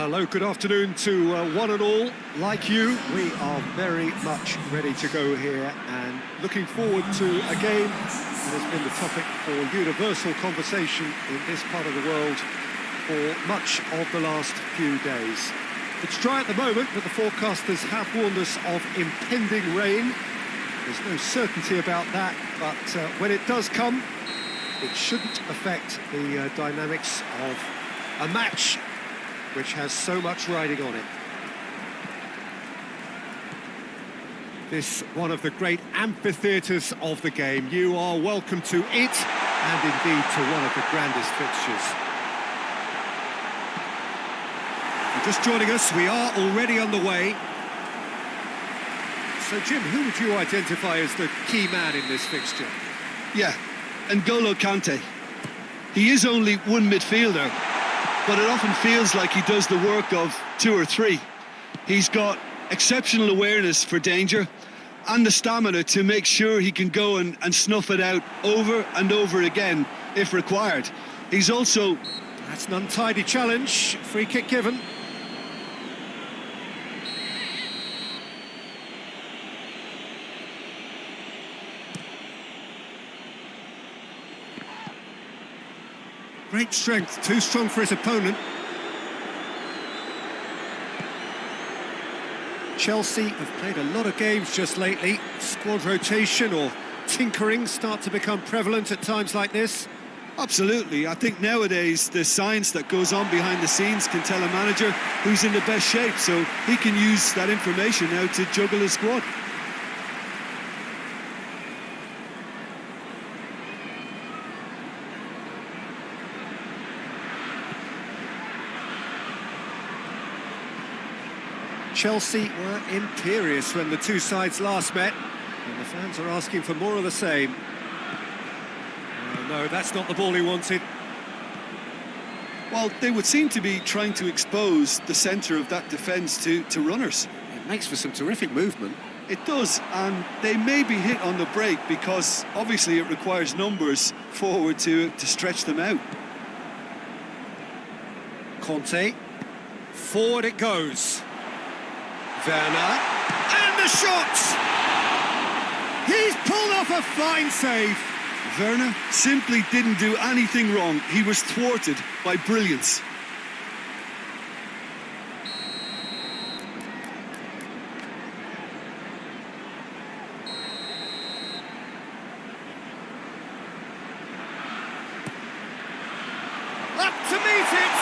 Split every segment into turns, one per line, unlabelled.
Hello, good afternoon to one and all. Like you, we are very much ready to go here and looking forward to a game that has been the topic for universal conversation in this part of the world for much of the last few days. It's dry at the moment, but the forecasters have warned us of impending rain. There's no certainty about that, but when it does come, it shouldn't affect the dynamics of a match which has so much riding on it. This one of the great amphitheatres of the game. You are welcome to it, and indeed to one of the grandest fixtures. If you're just joining us, we are already underway. So, Jim, who would you identify as the key man in this fixture?
Yeah, N'Golo Kante. He is only one midfielder, but it often feels like he does the work of two or three. He's got exceptional awareness for danger and the stamina to make sure he can go and snuff it out over and over again if required. He's also...
That's an untidy challenge. Free kick given. Great strength, too strong for his opponent. Chelsea have played a lot of games just lately. Squad rotation or tinkering start to become prevalent at times like this.
Absolutely. I think nowadays the science that goes on behind the scenes can tell a manager who's in the best shape, so he can use that information now to juggle his squad.
Chelsea were imperious when the two sides last met, and the fans are asking for more of the same. No, that's not the ball he wanted.
Well, they would seem to be trying to expose the centre of that defence to runners.
It makes for some terrific movement.
It does, and they may be hit on the break because obviously it requires numbers forward to stretch them out.
Conte, forward it goes. Werner, and the shot! He's pulled off a fine save.
Werner simply didn't do anything wrong. He was thwarted by brilliance.
Up to meet it!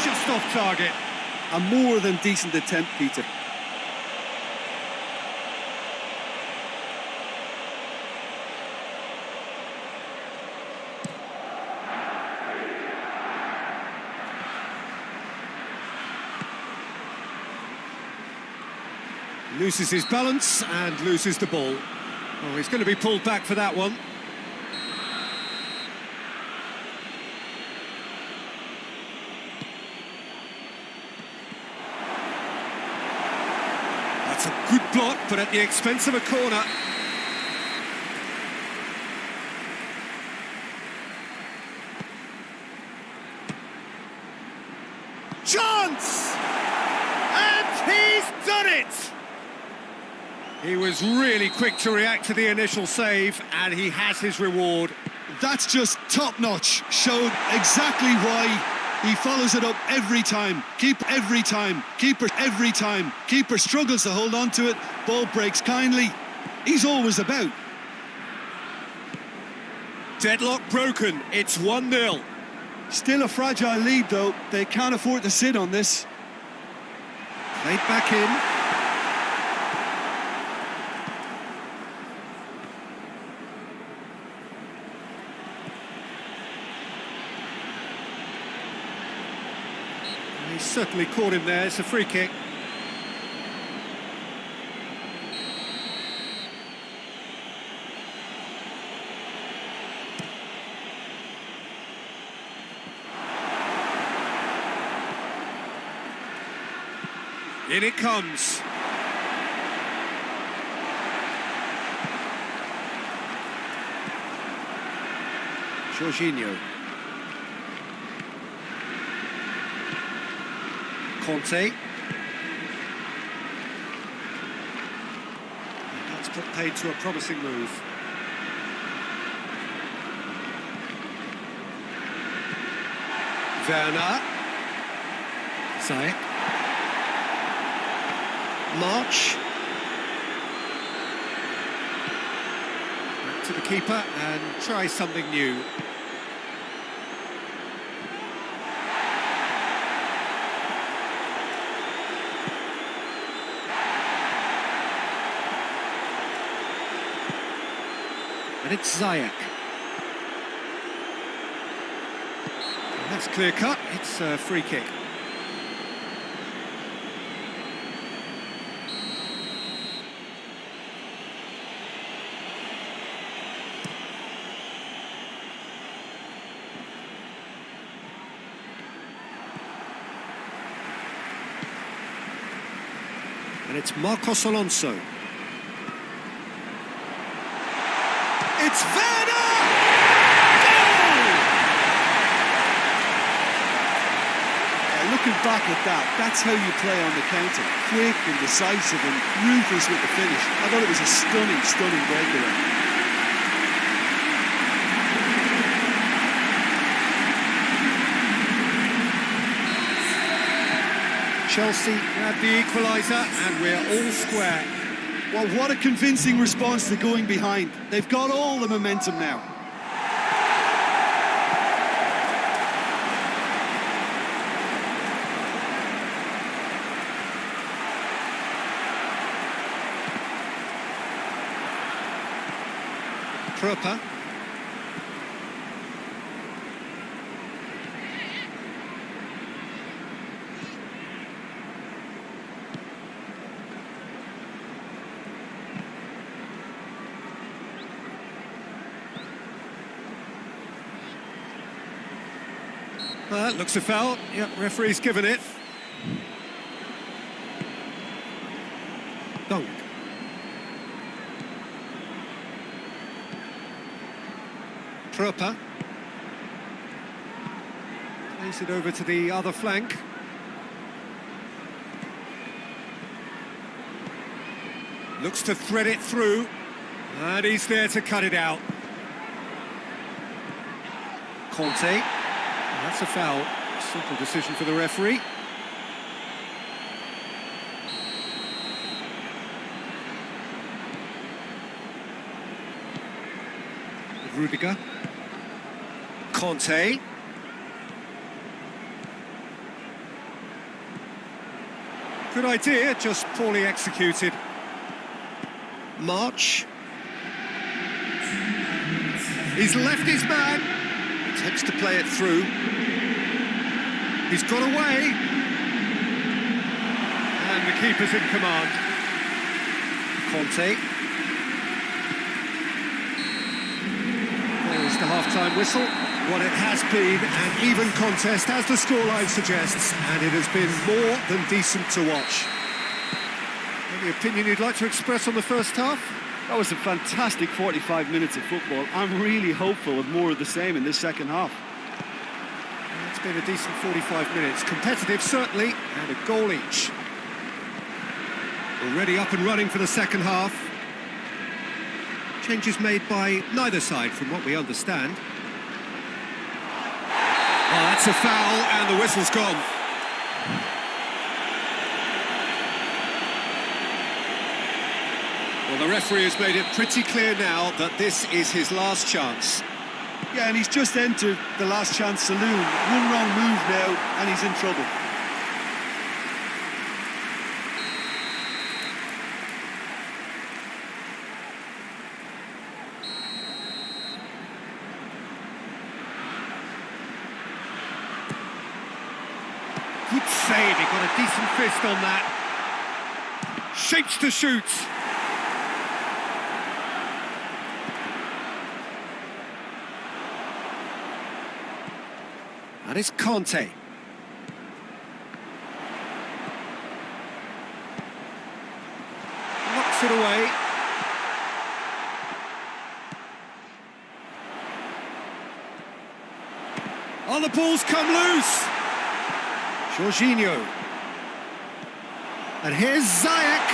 Just off target.
A more than decent attempt, Peter.
Loses his balance and loses the ball. Oh, he's going to be pulled back for that one. That's a good block, but at the expense of a corner. Chance! And he's done it! He was really quick to react to the initial save, and he has his reward.
That's just top-notch. Showed exactly why he follows it up every time. Keeper every time. Keeper every time. Keeper struggles to hold on to it. Ball breaks kindly. He's always about.
Deadlock broken. It's 1-0.
Still a fragile lead, though. They can't afford to sit on this.
Played back in. He's certainly caught him there. It's a free kick. In it comes. Jorginho. Conte. That's put paid to a promising move. Werner. Ziyech. March. Back to the keeper and try something new. And it's Ziyech. That's clear cut, it's a free kick. And it's Marcos Alonso. It's Werner! Goal!
Yeah, looking back at that, that's how you play on the counter. Quick and decisive and ruthless with the finish. I thought it was a stunning, stunning breakaway.
Chelsea have the equaliser and we're all square.
Well, what a convincing response to going behind. They've got all the momentum now.
Proper. That looks a foul. Yep, referee's given it. Dunk. Proper. Plays it over to the other flank. Looks to thread it through. And he's there to cut it out. Conte. That's a foul. Simple decision for the referee. Rudiger. Conte. Good idea, just poorly executed. March. He's left his man. Attempts to play it through. He's got away. And the keeper's in command. Conte. There's the half-time whistle. What it has been an even contest, as the scoreline suggests, and it has been more than decent to watch. Any opinion you'd like to express on the first half?
That was a fantastic 45 minutes of football. I'm really hopeful of more of the same in this second half.
It's been a decent 45 minutes. Competitive, certainly, and a goal each. Already up and running for the second half. Changes made by neither side, from what we understand. Oh, that's a foul, and the whistle's gone. Well, the referee has made it pretty clear now that this is his last chance.
Yeah, and he's just entered the last chance saloon. One wrong move now, and he's in trouble.
Good save, he got a decent fist on that. Shapes to shoot. And it's Conte. Knocks it away. Oh, the ball's come loose. Jorginho. And here's Ziyech.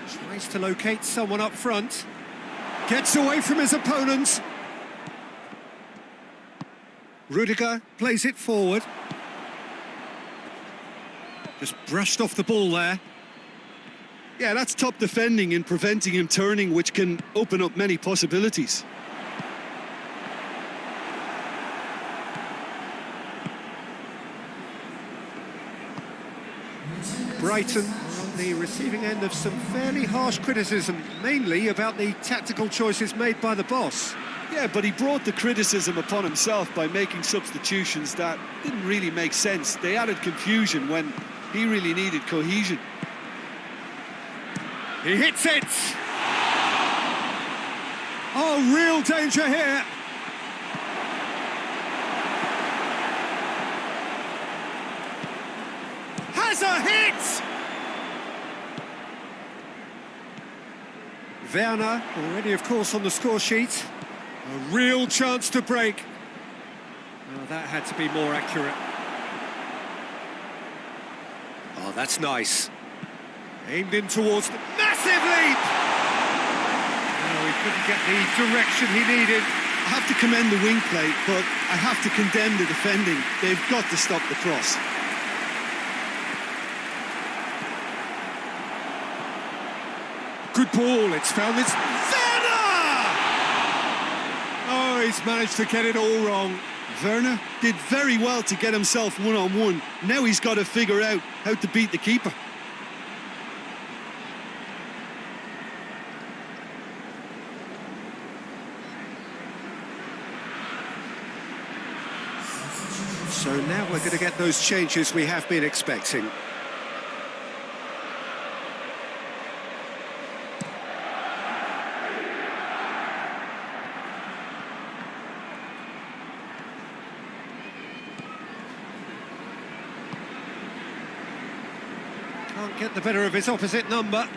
Tries to locate someone up front. Gets away from his opponents. Rudiger plays it forward. Just brushed off the ball there.
Yeah, that's top defending and preventing him turning, which can open up many possibilities.
Brighton are on the receiving end of some fairly harsh criticism, mainly about the tactical choices made by the boss.
Yeah, but he brought the criticism upon himself by making substitutions that didn't really make sense. They added confusion when he really needed cohesion.
He hits it! Oh, real danger here! Has a hit! Werner, already of course on the score sheet. A real chance to break. Oh, that had to be more accurate. Oh, that's nice. Aimed in towards the massive leap! No, he couldn't get the direction he needed.
I have to commend the wing play, but I have to condemn the defending. They've got to stop the cross.
Good ball, it's found this... Werner! Oh, he's managed to get it all wrong.
Werner did very well to get himself one-on-one. Now he's got to figure out how to beat the keeper.
So now we're going to get those changes we have been expecting. Can't get the better of his opposite number.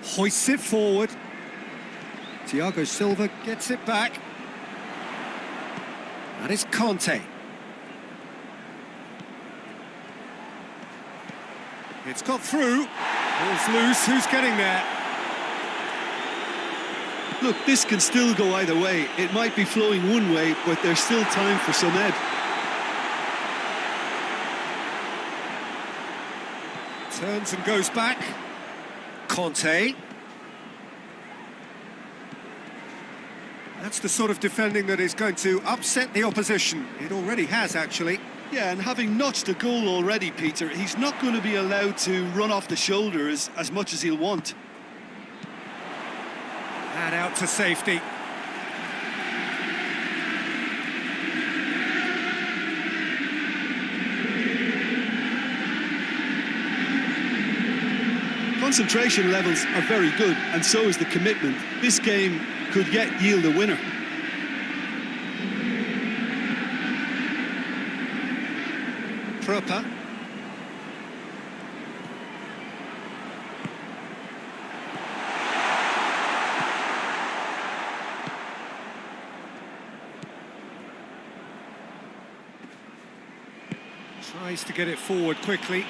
Hoists it forward. Thiago Silva gets it back. That is Conte. It's got through. Ball's loose. Who's getting there?
Look, this can still go either way. It might be flowing one way, but there's still time for some ebb.
Turns and goes back. Conte. That's the sort of defending that is going to upset the opposition. It already has, actually.
Yeah, and having notched a goal already, Peter, he's not going to be allowed to run off the shoulder as much as he'll want.
And out to safety.
Concentration levels are very good, and so is the commitment. This game could yet yield a winner.
Proper. Tries to get it forward quickly.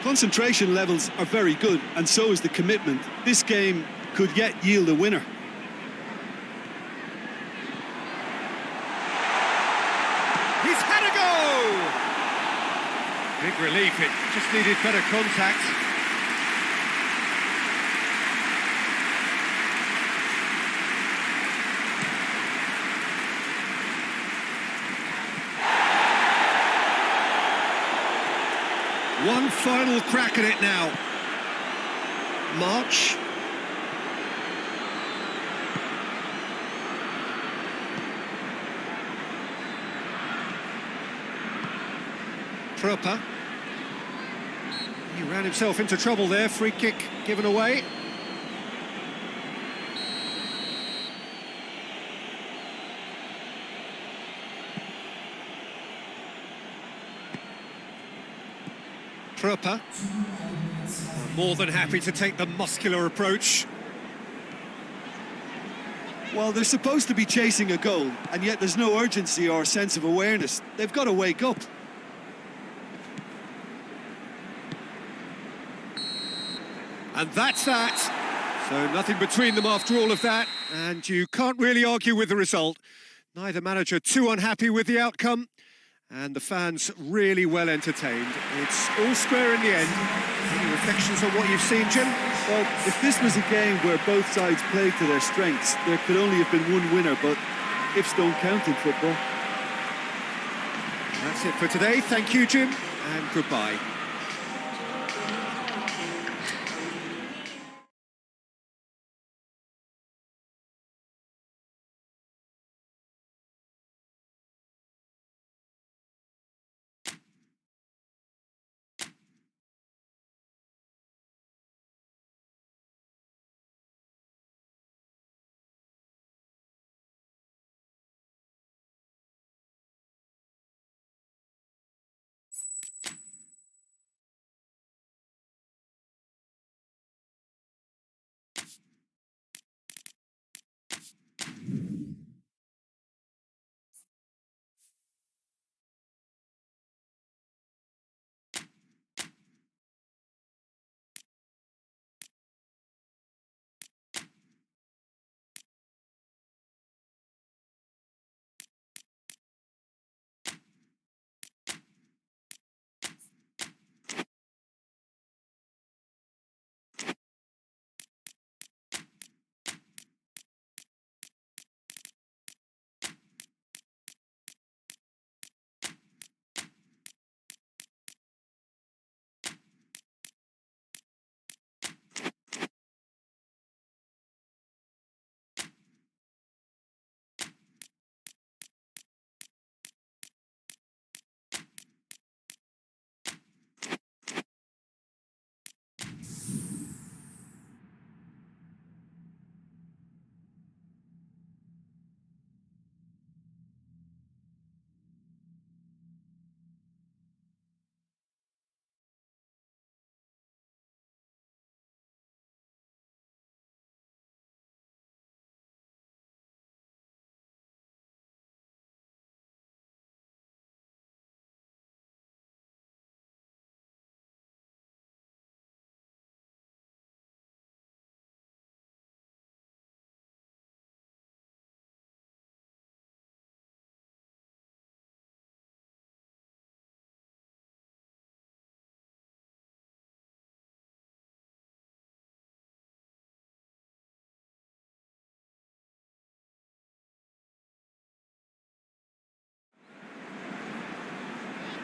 Concentration levels are very good, and so is the commitment. This game could yet yield a winner.
He's had a go! Big relief, it just needed better contact. One final crack at it now. March. Proper. He ran himself into trouble there. Free kick given away. Proper. More than happy to take the muscular approach.
Well, they're supposed to be chasing a goal, and yet there's no urgency or sense of awareness. They've got to wake up.
And that's that. So nothing between them after all of that, and you can't really argue with the result. Neither manager too unhappy with the outcome, and the fans really well entertained. It's all square in the end. Any reflections on what you've seen, Jim?
Well, if this was a game where both sides played to their strengths, there could only have been one winner, but ifs don't count in football.
That's it for today. Thank you, Jim, and goodbye.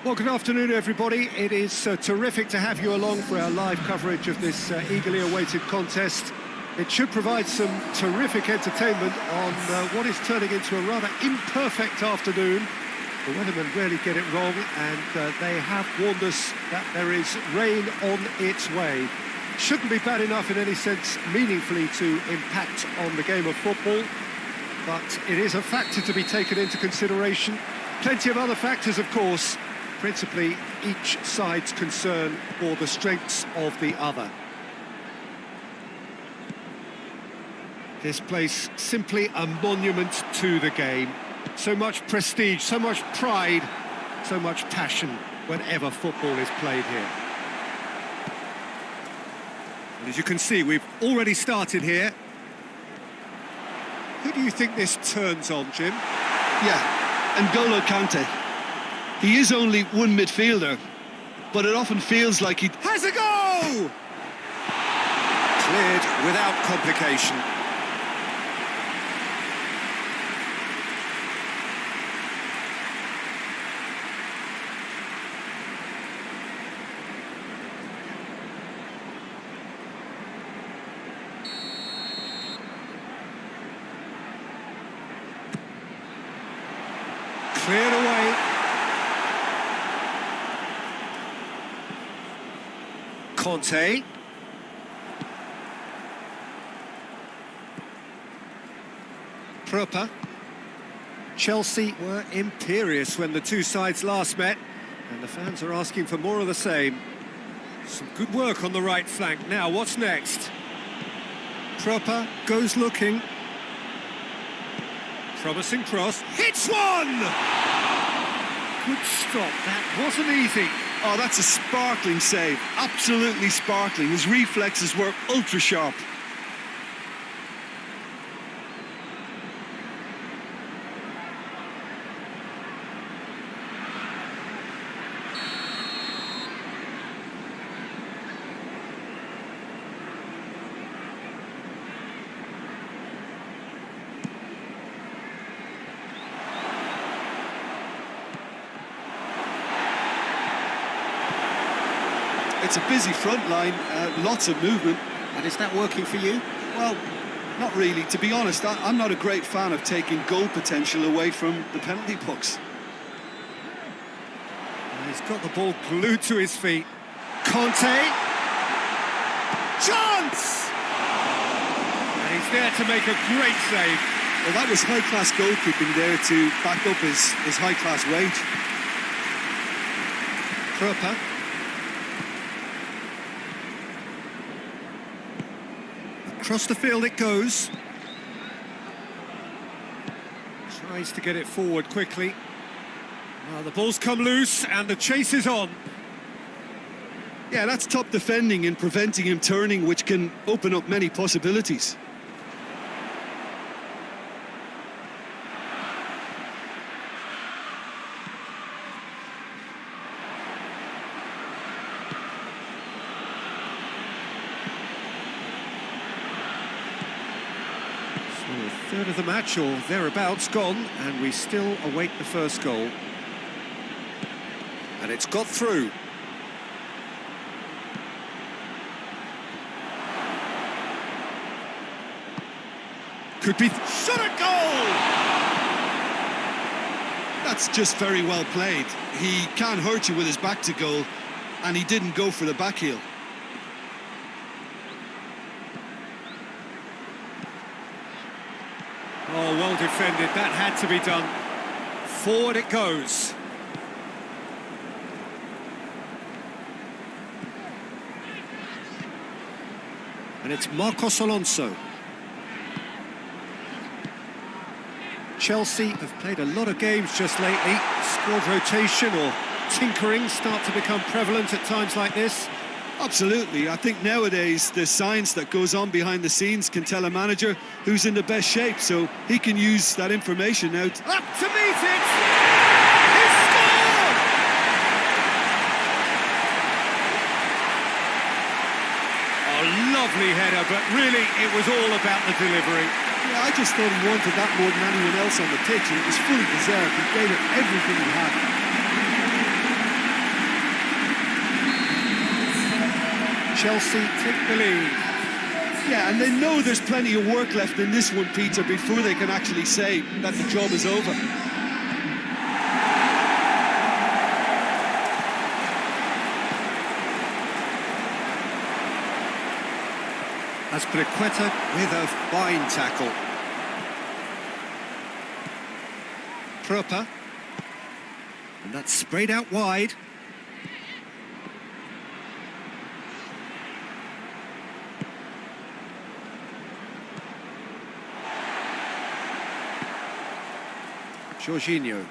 Well, good afternoon, everybody. It is terrific to have you along for our live coverage of this eagerly awaited contest. It should provide some terrific entertainment on what is turning into a rather imperfect afternoon. The weathermen rarely get it wrong, and they have warned us that there is rain on its way. Shouldn't be bad enough in any sense meaningfully to impact on the game of football, but it is a factor to be taken into consideration. Plenty of other factors, of course, principally each side's concern for the strengths of the other. This place simply a monument to the game. So much prestige, so much pride, so much passion whenever football is played here. And as you can see, we've already started here. Who do you think this turns on, Jim?
Yeah, N'Golo Kante. He is only one midfielder, but it often feels like he
has a go! Cleared without complication. Cleared away. Conte. Proper. Chelsea were imperious when the two sides last met, and the fans are asking for more of the same. Some good work on the right flank. Now, what's next? Proper goes looking. Promising cross. Hits one! Good stop. That wasn't easy.
Oh, that's a sparkling save. Absolutely sparkling. His reflexes were ultra sharp. It's a busy front line, lots of movement.
And is that working for you?
Well, not really. To be honest, I'm not a great fan of taking goal potential away from the penalty box.
He's got the ball glued to his feet. Conte. Chance! And he's there to make a great save.
Well, that was high-class goalkeeping there to back up his high-class wage.
Proper. Across the field it goes. Tries to get it forward quickly. Well, the ball's come loose and the chase is on.
Yeah, that's top defending and preventing him turning, which can open up many possibilities.
A third of the match or thereabouts gone, and we still await the first goal. And it's got through. Could be shot at goal!
That's just very well played. He can't hurt you with his back to goal, and he didn't go for the back heel.
Oh, well defended. That had to be done. Forward it goes. And it's Marcos Alonso. Chelsea have played a lot of games just lately. Squad rotation or tinkering start to become prevalent at times like this.
Absolutely. I think nowadays the science that goes on behind the scenes can tell a manager who's in the best shape, so he can use that information now.
Up to meet it! He scored! A lovely header, but really it was all about the delivery.
Yeah, I just thought he wanted that more than anyone else on the pitch, and it was fully deserved. He gave it everything he had.
Chelsea take the lead.
Yeah, and they know there's plenty of work left in this one, Peter, before they can actually say that the job is over.
Azpilicueta with a fine tackle. Proper. And that's sprayed out wide. Jorginho.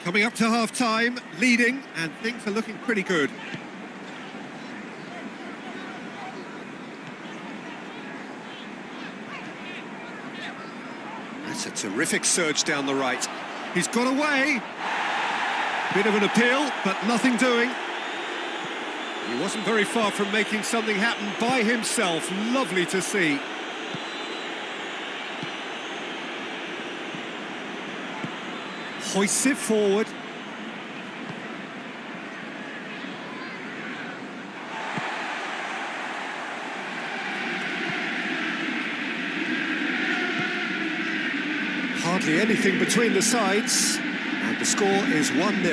Coming up to half-time, leading, and things are looking pretty good. That's a terrific surge down the right. He's got away. Bit of an appeal, but nothing doing. He wasn't very far from making something happen by himself. Lovely to see. Hoists it forward. Hardly anything between the sides, and the score is 1-0.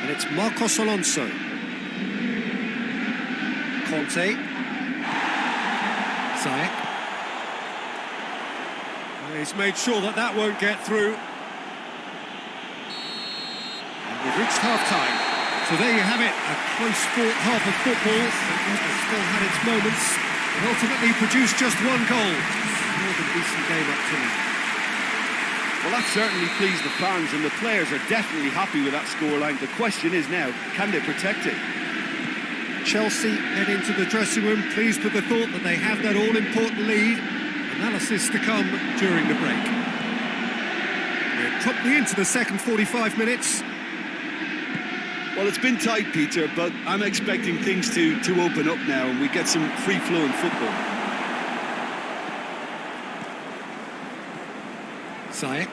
And it's Marcos Alonso. Conte. Ziyech. He's made sure that that won't get through. reached half-time. So there you have it, a close-fought half of football, that has still had its moments, and ultimately produced just one goal. More than decent game up to now.
Well, that certainly pleased the fans, and the players are definitely happy with that scoreline. The question is now, can they protect it?
Chelsea head into the dressing room, pleased with the thought that they have that all-important lead. Analysis to come during the break. We're promptly into the second 45 minutes.
Well, it's been tight, Peter, but I'm expecting things to open up now and we get some free-flowing football.
Ziyech.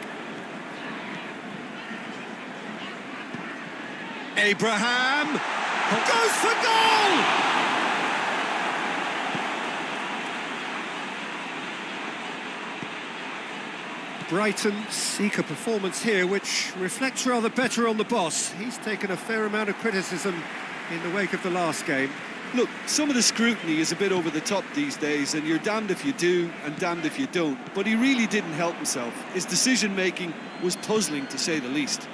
Abraham goes for goal! Brighton seek a performance here which reflects rather better on the boss. He's taken a fair amount of criticism in the wake of the last game.
Look, some of the scrutiny is a bit over the top these days, and you're damned if you do and damned if you don't. But he really didn't help himself. His decision-making was puzzling, to say the least.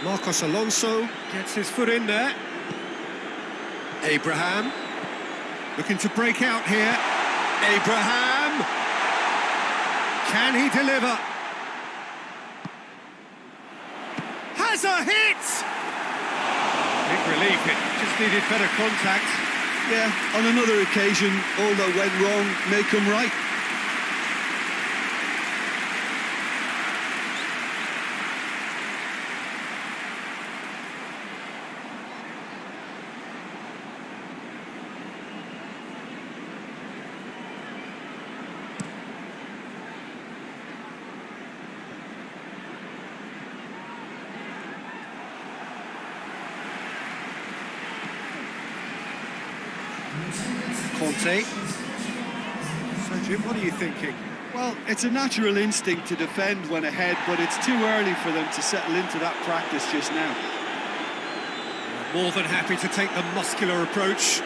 Marcos Alonso gets his foot in there. Abraham looking to break out here. Abraham! Can he deliver? Has a hit! Big relief, it just needed better contact.
Yeah, on another occasion, all that went wrong may come right.
Conte. So, Jim, what are you thinking?
Well, it's a natural instinct to defend when ahead, but it's too early for them to settle into that practice just now.
More than happy to take the muscular approach.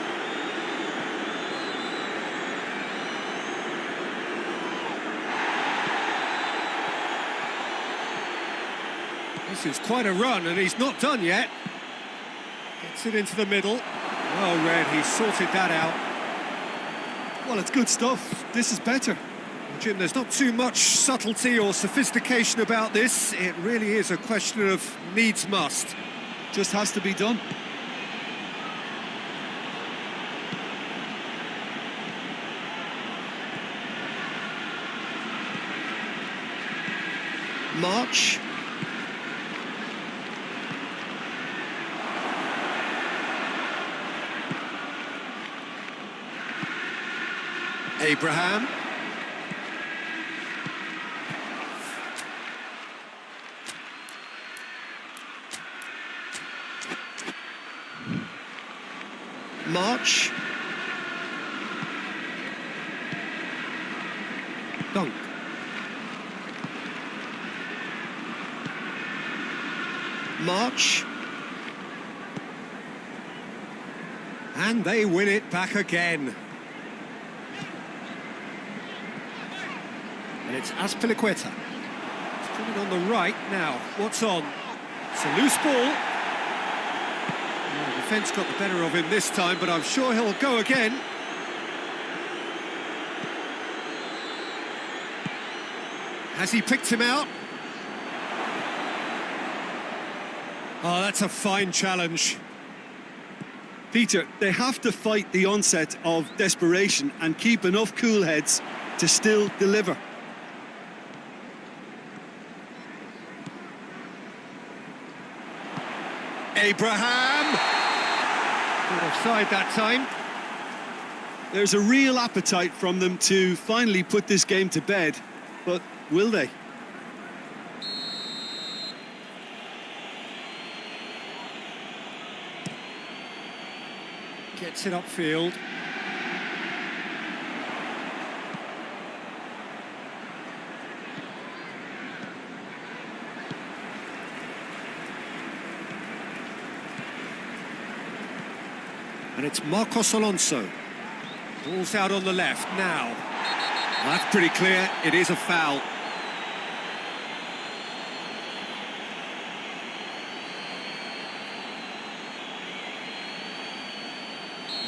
This is quite a run, and he's not done yet. Gets it into the middle. Well read, he sorted that out.
Well, it's good stuff. This is better.
Well, Jim, there's not too much subtlety or sophistication about this. It really is a question of needs must.
Just has to be done.
March. Abraham. March. Dunk. March. And they win it back again. And it's Azpilicueta. It's coming on the right now. What's on? It's a loose ball. The defence got the better of him this time, but I'm sure he'll go again. Has he picked him out? Oh, that's a fine challenge.
Peter, they have to fight the onset of desperation and keep enough cool heads to still deliver.
Abraham! Good offside that time.
There's a real appetite from them to finally put this game to bed, but will they?
Gets it upfield. And it's Marcos Alonso. Ball's out on the left now. Well, that's pretty clear. It is a foul.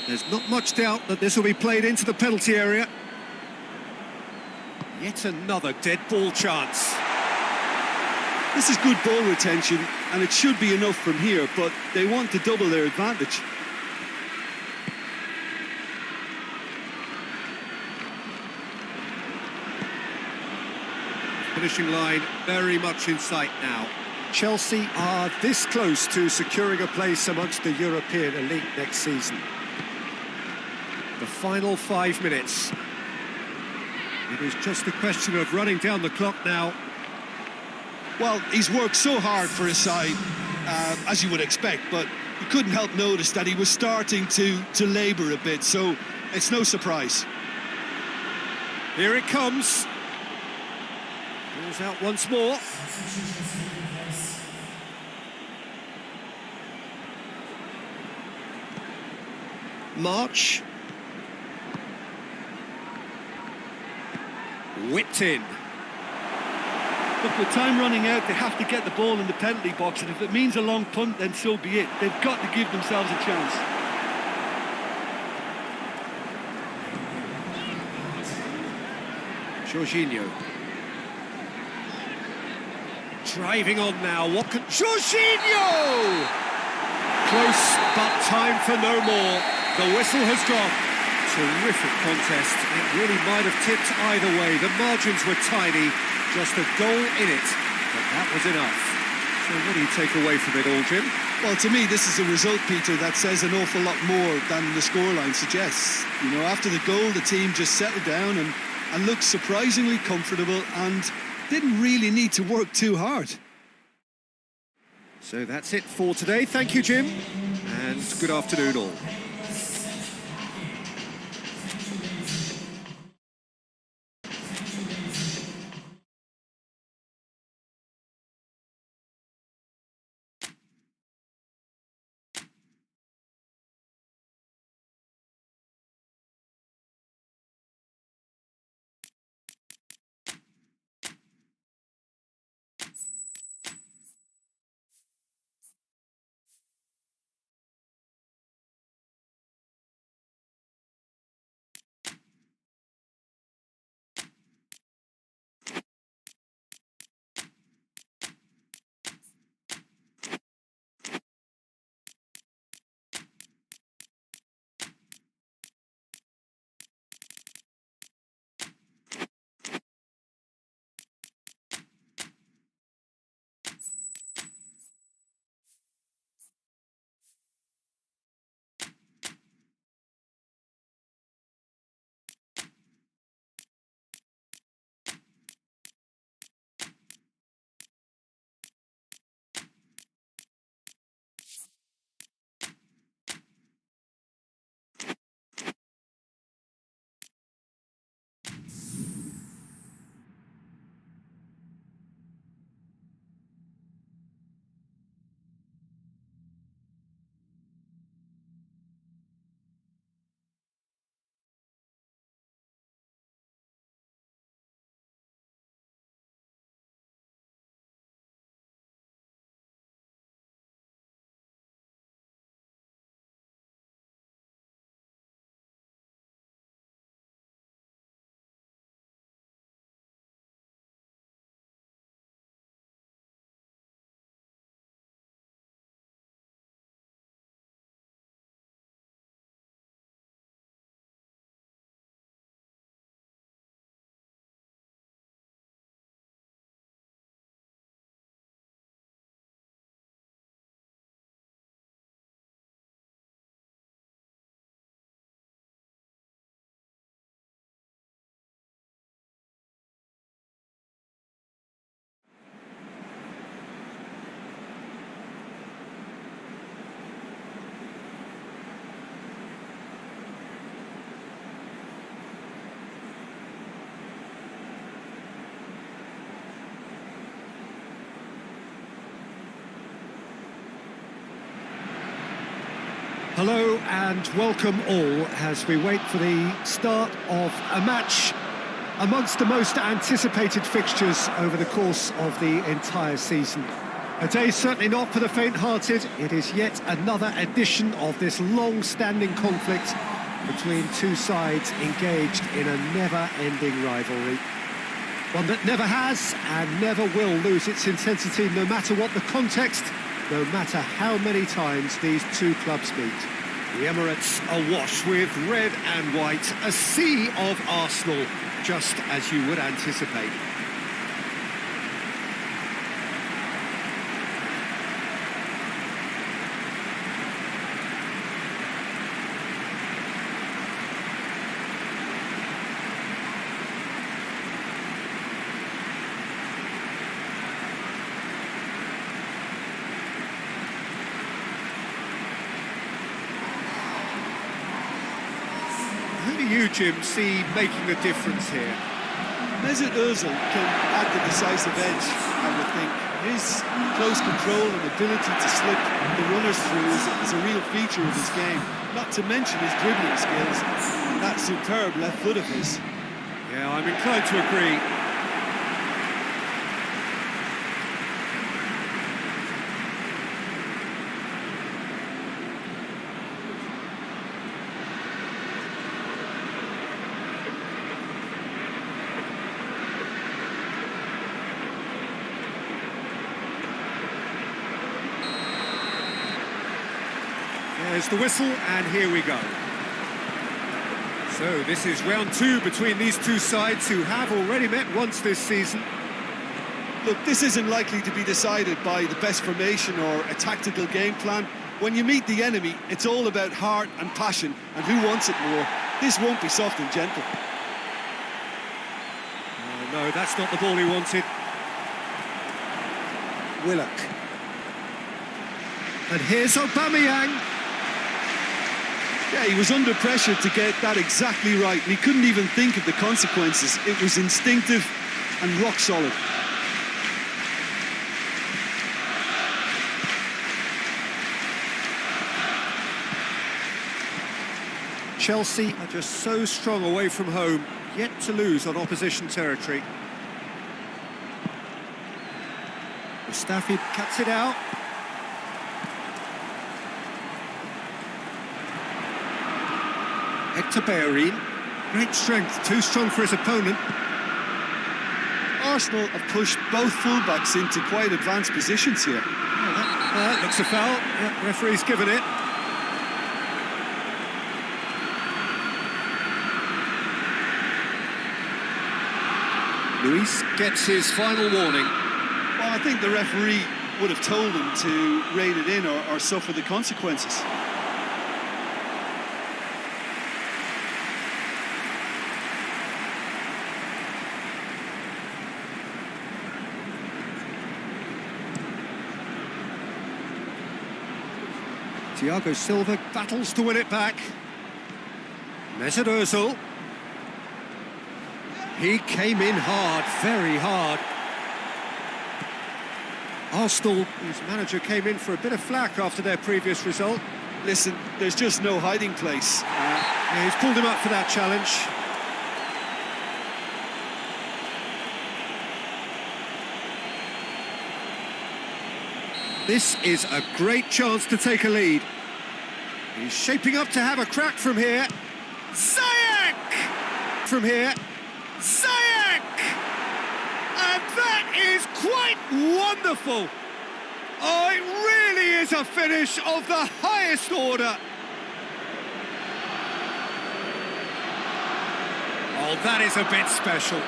There's not much doubt that this will be played into the penalty area. Yet another dead ball chance.
This is good ball retention, and it should be enough from here, but they want to double their advantage.
Finishing line very much in sight now. Chelsea are this close to securing a place amongst the European elite next season. The final 5 minutes. It is just a question of running down the clock now.
Well, he's worked so hard for his side, as you would expect, but you couldn't help notice that he was starting to labour a bit, so it's no surprise.
Here it comes. Ball's out once more. March. Whipped in.
Look, with time running out, they have to get the ball in the penalty box, and if it means a long punt, then so be it. They've got to give themselves a chance.
Jorginho. Driving on now, what can... Jorginho! Close, but time for no more. The whistle has gone. Terrific contest. It really might have tipped either way. The margins were tiny, just a goal in it, but that was enough. So what do you take away from it all, Jim?
Well, to me, this is a result, Peter, that says an awful lot more than the scoreline suggests. You know, after the goal, the team just settled down and looked surprisingly comfortable and didn't really need to work too hard.
So that's it for today. Thank you, Jim, and good afternoon all. Hello and welcome all as we wait for the start of a match amongst the most anticipated fixtures over the course of the entire season. A day certainly not for the faint-hearted. It is yet another edition of this long-standing conflict between two sides engaged in a never-ending rivalry. One that never has and never will lose its intensity, no matter what the context, no matter how many times these two clubs meet. The Emirates awash with red and white, a sea of Arsenal, just as you would anticipate. Who do you, Jim, see making a difference here?
Mesut Ozil can add the decisive edge, I would think. His close control and ability to slip the runners through is a real feature of his game. Not to mention his dribbling skills and that superb left foot of his.
Yeah, I'm inclined to agree. There's the whistle, and here we go. So this is round two between these two sides who have already met once this season.
Look, this isn't likely to be decided by the best formation or a tactical game plan. When you meet the enemy, it's all about heart and passion and who wants it more. This won't be soft and gentle.
Oh, no, that's not the ball he wanted. Willock. And here's Aubameyang.
Yeah, he was under pressure to get that exactly right, and he couldn't even think of the consequences. It was instinctive and rock solid.
Chelsea are just so strong away from home, yet to lose on opposition territory. Mustafi cuts it out. Hector Bellerin, great strength, too strong for his opponent.
Arsenal have pushed both fullbacks into quite advanced positions here.
That looks a foul. Yeah, referee's given it. Luis gets his final warning.
Well, I think the referee would have told him to rein it in or suffer the consequences.
Thiago Silva battles to win it back. Mesut Ozil. He came in hard, very hard. Arsenal, whose manager came in for a bit of flack after their previous result.
Listen, there's just no hiding place.
Yeah, he's pulled him up for that challenge. This is a great chance to take a lead. He's shaping up to have a crack from here. Ziyech! From here. Ziyech! And that is quite wonderful. Oh, it really is a finish of the highest order. Oh, that is a bit special.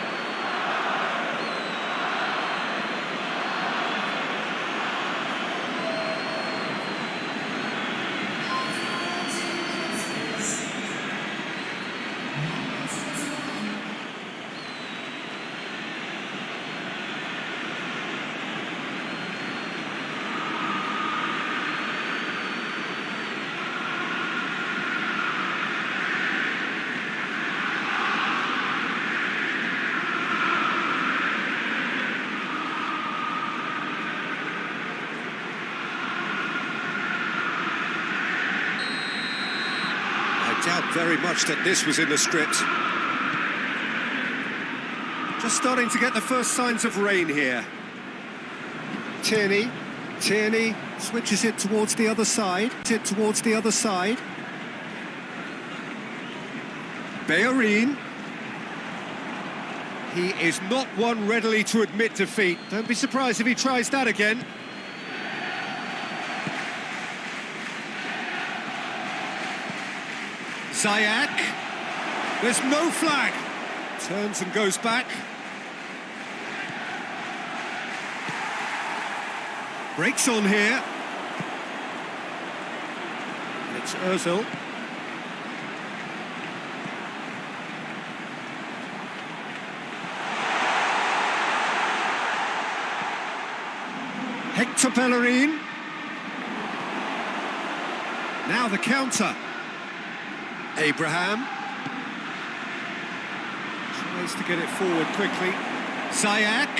Very much that this was in the script. Just starting to get the first signs of rain here. Tierney switches it towards the other side. Bellerin. He is not one readily to admit defeat. Don't be surprised if he tries that again. Ziyech. There's no flag. Turns and goes back. Breaks on here. And it's Ozil. Hector Bellerin. Now the counter. Abraham. Tries to get it forward quickly. Ziyech.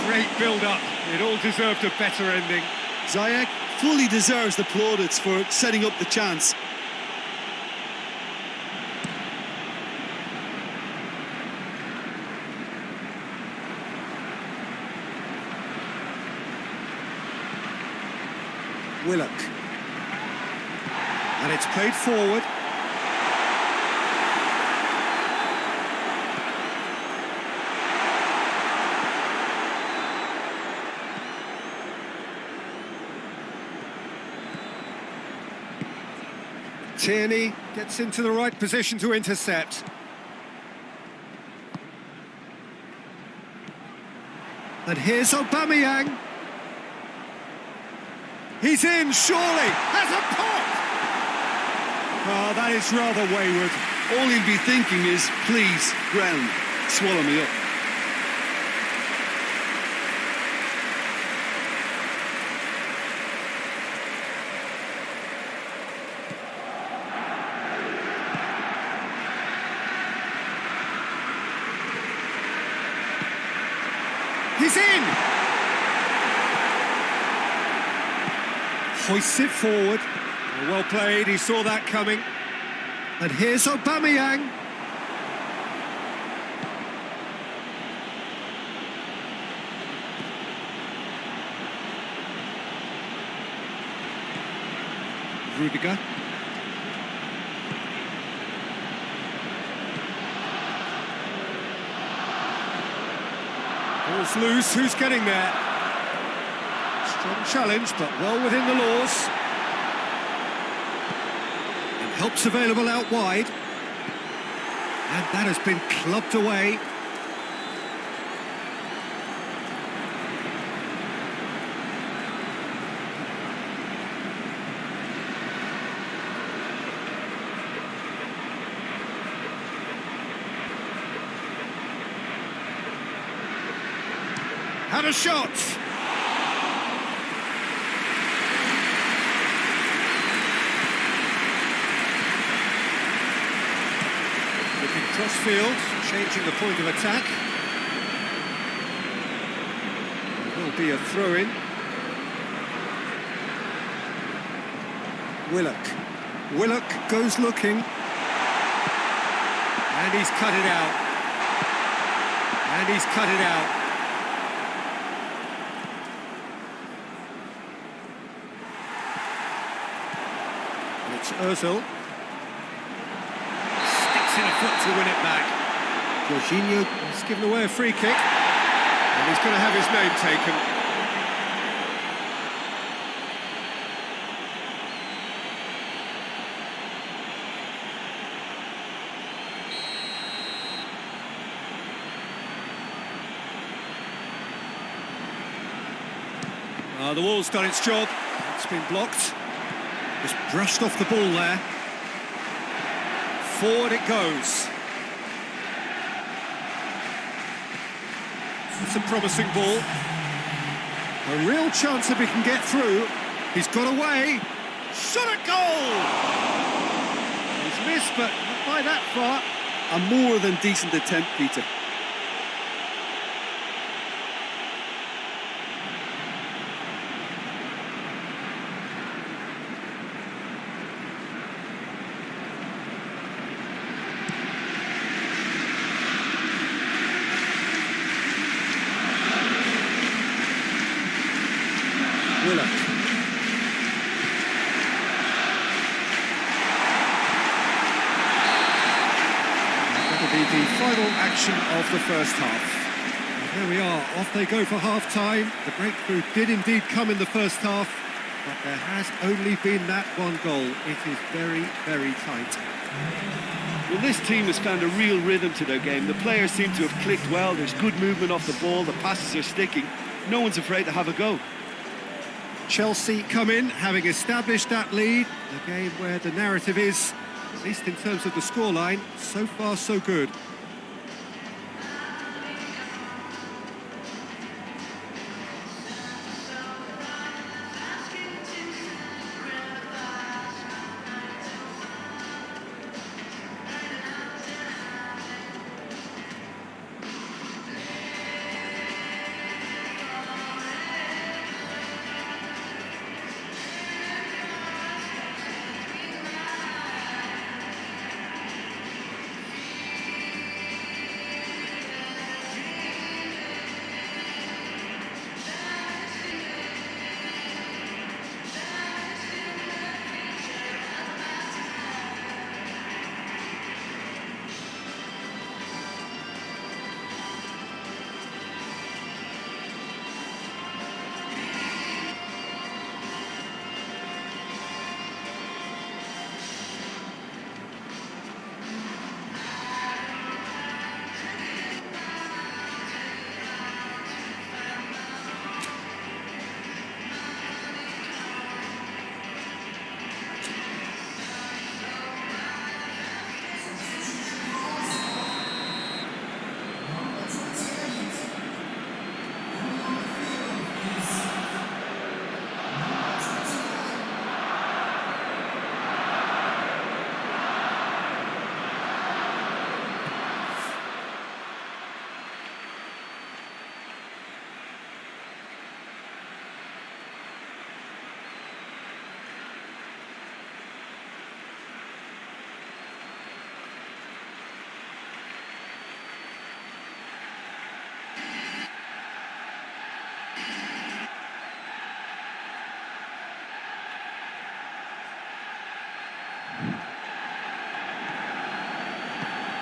Great build-up. It all deserved a better ending.
Ziyech fully deserves the plaudits for setting up the chance.
Willock. And it's played forward. Tierney gets into the right position to intercept. And here's Aubameyang. He's in, surely. Has a pop! Oh, that is rather wayward.
All he'll be thinking is, please, ground, swallow me up.
He's in! Hoists it forward. Well played, he saw that coming. And here's Aubameyang. Rudiger. Ball's loose, who's getting there? Strong challenge, but well within the laws. And help's available out wide. And that has been clubbed away. Had a shot! Looking cross-field, changing the point of attack. There will be a throw-in. Willock goes looking. And he's cut it out. And he's cut it out. It's Ozil. Sticks in a foot to win it back. Jorginho has given away a free kick. And he's going to have his name taken. The wall's done its job. It's been blocked. Just brushed off the ball there. Forward it goes. It's a promising ball. A real chance if he can get through. He's got away. Shot at goal! He's missed, but not by that far.
A more than decent attempt, Peter.
Willock. That'll be the final action of the first half. And there we are, off they go for half-time. The breakthrough did indeed come in the first half, but there has only been that one goal. It is very, very tight.
Well, this team has found a real rhythm to their game. The players seem to have clicked well. There's good movement off the ball. The passes are sticking. No one's afraid to have a go.
Chelsea come in, having established that lead. A game where the narrative is, at least in terms of the scoreline, so far so good.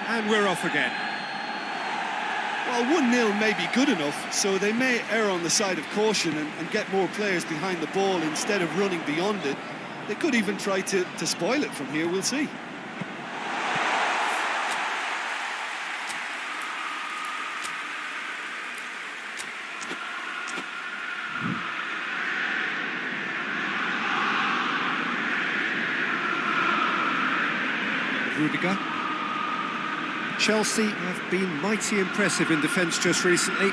And we're off again.
Well, 1-0 may be good enough, so they may err on the side of caution and get more players behind the ball instead of running beyond it. They could even try to spoil it from here, we'll see.
Rudiger. Chelsea have been mighty impressive in defence just recently.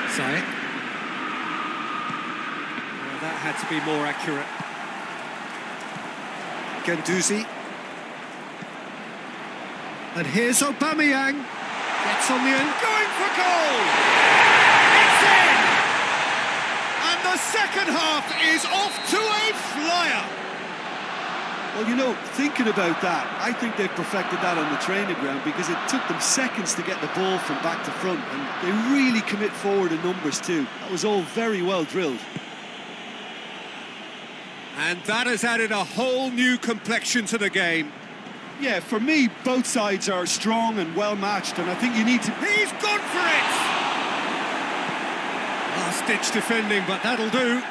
Ziyech. Well, that had to be more accurate. Guendouzi. And here's Aubameyang. Gets on the end, going for goal! It's in! And the second half is off to a flyer!
Well, you know, thinking about that, I think they've perfected that on the training ground because it took them seconds to get the ball from back to front, and they really commit forward in numbers too. That was all very well drilled.
And that has added a whole new complexion to the game.
Yeah, for me, both sides are strong and well matched, and I think you need to...
He's gone for it! Last-ditch defending, but that'll do.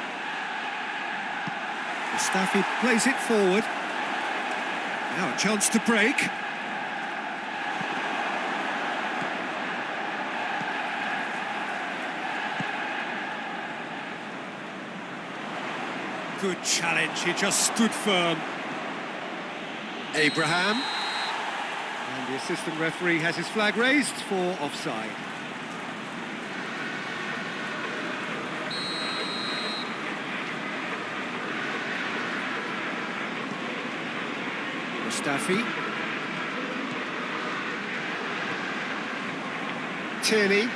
Mustafi plays it forward. Now a chance to break. Good challenge, he just stood firm. Abraham. And the assistant referee has his flag raised for offside. Mustafi. Tierney.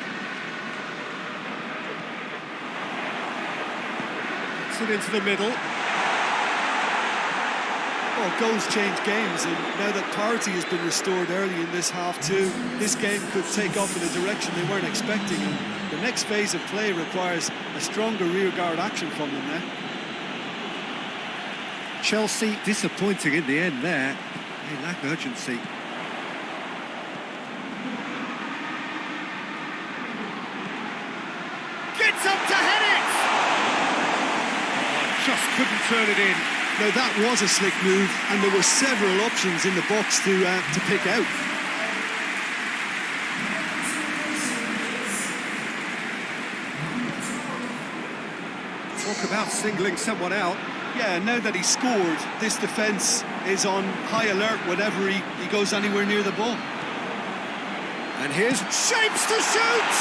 Gets it into the middle.
Well, goals change games, and now that parity has been restored early in this half too, this game could take off in a direction they weren't expecting, and the next phase of play requires a stronger rearguard action from them now.
Chelsea disappointing in the end there. They lack urgency. Gets up to head it! Just couldn't turn it in.
Now that was a slick move, and there were several options in the box to pick out.
Talk about singling someone out.
Yeah, now that he's scored, this defence is on high alert whenever he goes anywhere near the ball.
And here's shapes to shoot!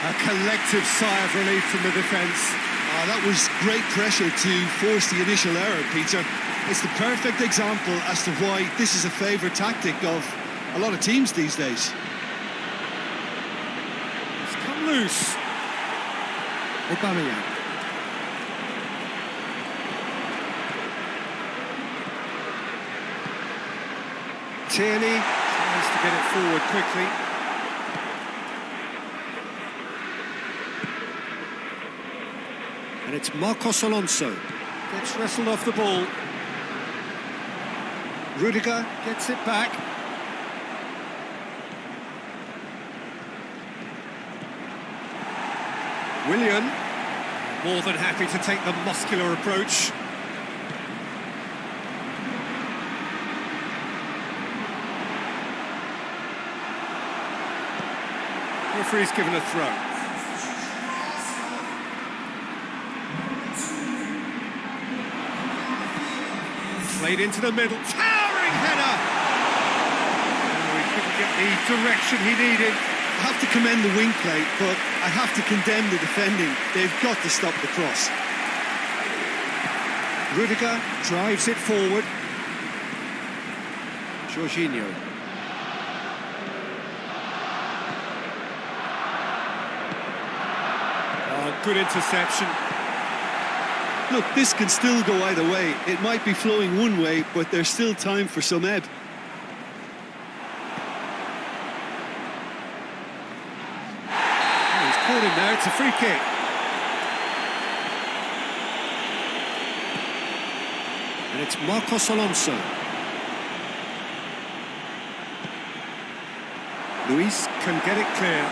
A collective sigh of relief from the defence.
That was great pressure to force the initial error, Peter. It's the perfect example as to why this is a favourite tactic of a lot of teams these days.
It's come loose. Aubameyang. Tierney tries to get it forward quickly. And it's Marcos Alonso. Gets wrestled off the ball. Rudiger gets it back. Willian, more than happy to take the muscular approach. Referee's given a throw. Played into the middle, towering header! Oh, he couldn't get the direction he needed.
I have to commend the wing play, but I have to condemn the defending. They've got to stop the cross.
Rudiger drives it forward. Jorginho. Oh, good interception.
Look, this can still go either way. It might be flowing one way, but there's still time for some ebb.
Oh, he's caught him there, it's a free kick. And it's Marcos Alonso. Luis can get it clear.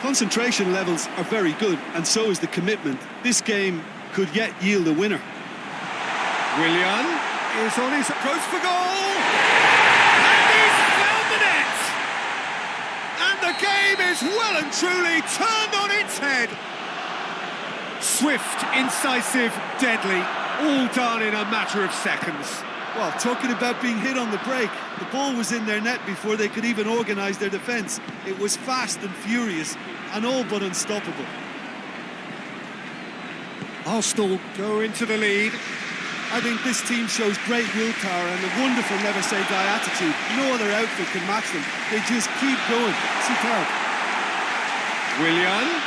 Concentration levels are very good, and so is the commitment. This game could yet yield a winner.
Willian is on his approach for goal! And he's found the net! And the game is well and truly turned on its head. Swift, incisive, deadly, all done in a matter of seconds.
Well, talking about being hit on the break, the ball was in their net before they could even organise their defence. It was fast and furious, and all but unstoppable.
Arsenal go into the lead.
I think this team shows great willpower and a wonderful never-say-die attitude. No other outfit can match them. They just keep going. Superb.
Willian.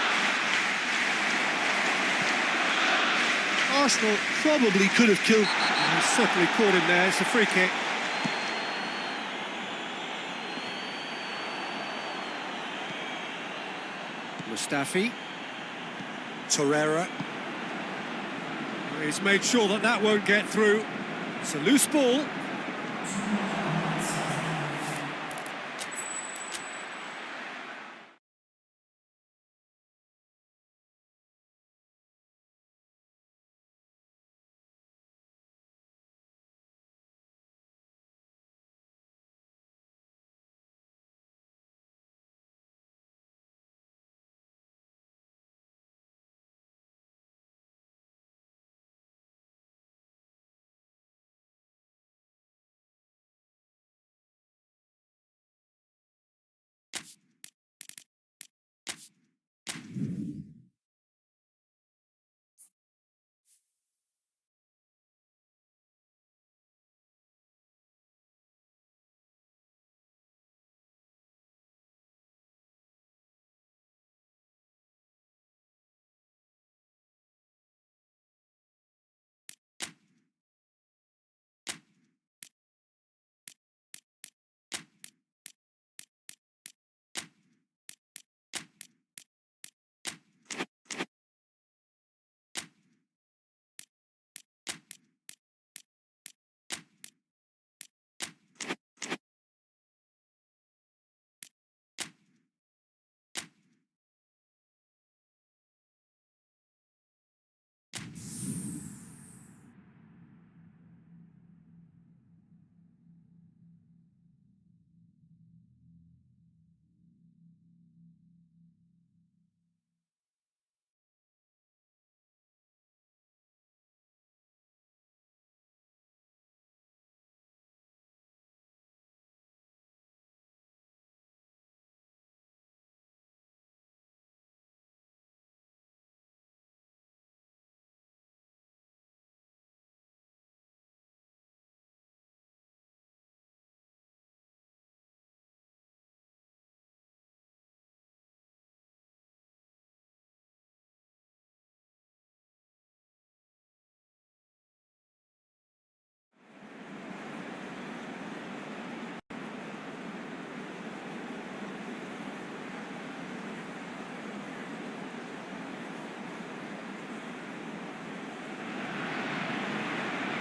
Arsenal probably could have killed.
He certainly caught him there. It's a free kick. Mustafi. Torreira. He's made sure that that won't get through. It's a loose ball.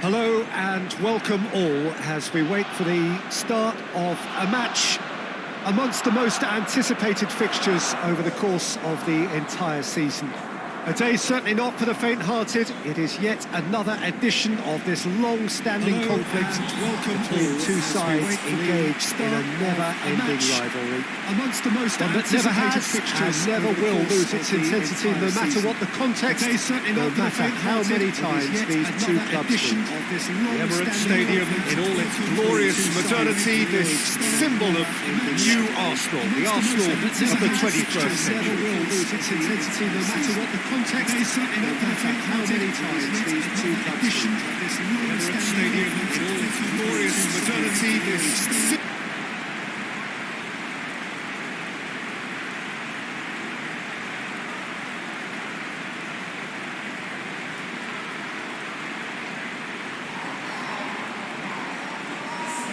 Hello and welcome all as we wait for the start of a match amongst the most anticipated fixtures over the course of the entire season. A day certainly not for the faint-hearted. It is yet another edition of this long-standing conflict between two sides engaged in a never-ending rivalry.
Amongst the most
One that never has and never will lose its intensity, no matter what the context, no matter how many times these two clubs meet. The Emirates Stadium, in all its glorious modernity, this symbol of new Arsenal, the Arsenal of the 21st century.
Will lose its intensity, no matter what the context, no matter how many times these two clubs meet. The Emirates Stadium, in all its glorious modernity, this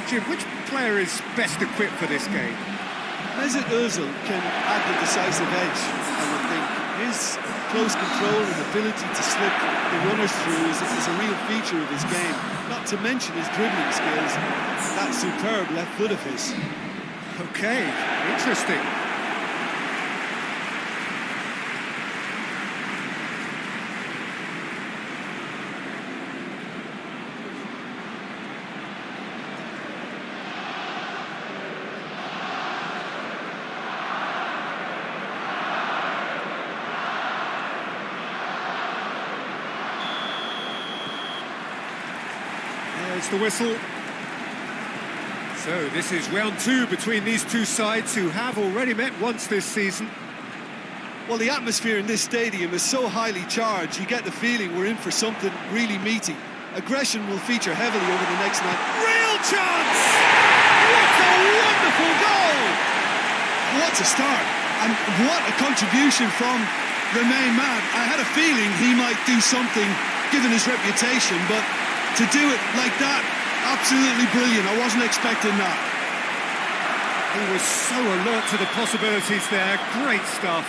Jim, which player is best equipped for this game?
Mesut Ozil can add the decisive edge, I would think. His close control and ability to slip the runners through is a real feature of his game. Not to mention his dribbling skills, that superb left foot of his.
Okay, interesting. There's the whistle. So this is round two between these two sides who have already met once this season.
Well, the atmosphere in this stadium is so highly charged, you get the feeling we're in for something really meaty. Aggression will feature heavily over the next night.
Real chance! What a wonderful goal!
What a start, and what a contribution from the main man. I had a feeling he might do something, given his reputation, but to do it like that, absolutely brilliant. I wasn't expecting that.
He was so alert to the possibilities there. Great stuff.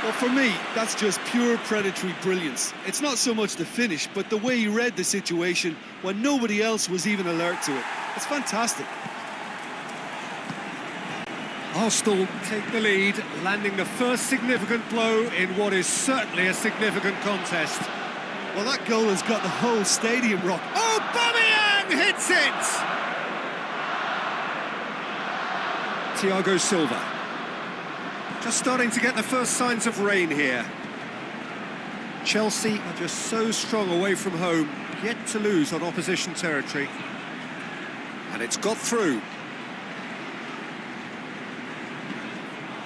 Well, for me, that's just pure predatory brilliance. It's not so much the finish, but the way he read the situation when nobody else was even alert to it. It's fantastic.
Arsenal take the lead, landing the first significant blow in what is certainly a significant contest.
Well, that goal has got the whole stadium rocked.
Oh, Aubameyang hits it! Thiago Silva. Just starting to get the first signs of rain here. Chelsea are just so strong away from home, yet to lose on opposition territory. And it's got through.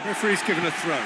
Referee's given a throw.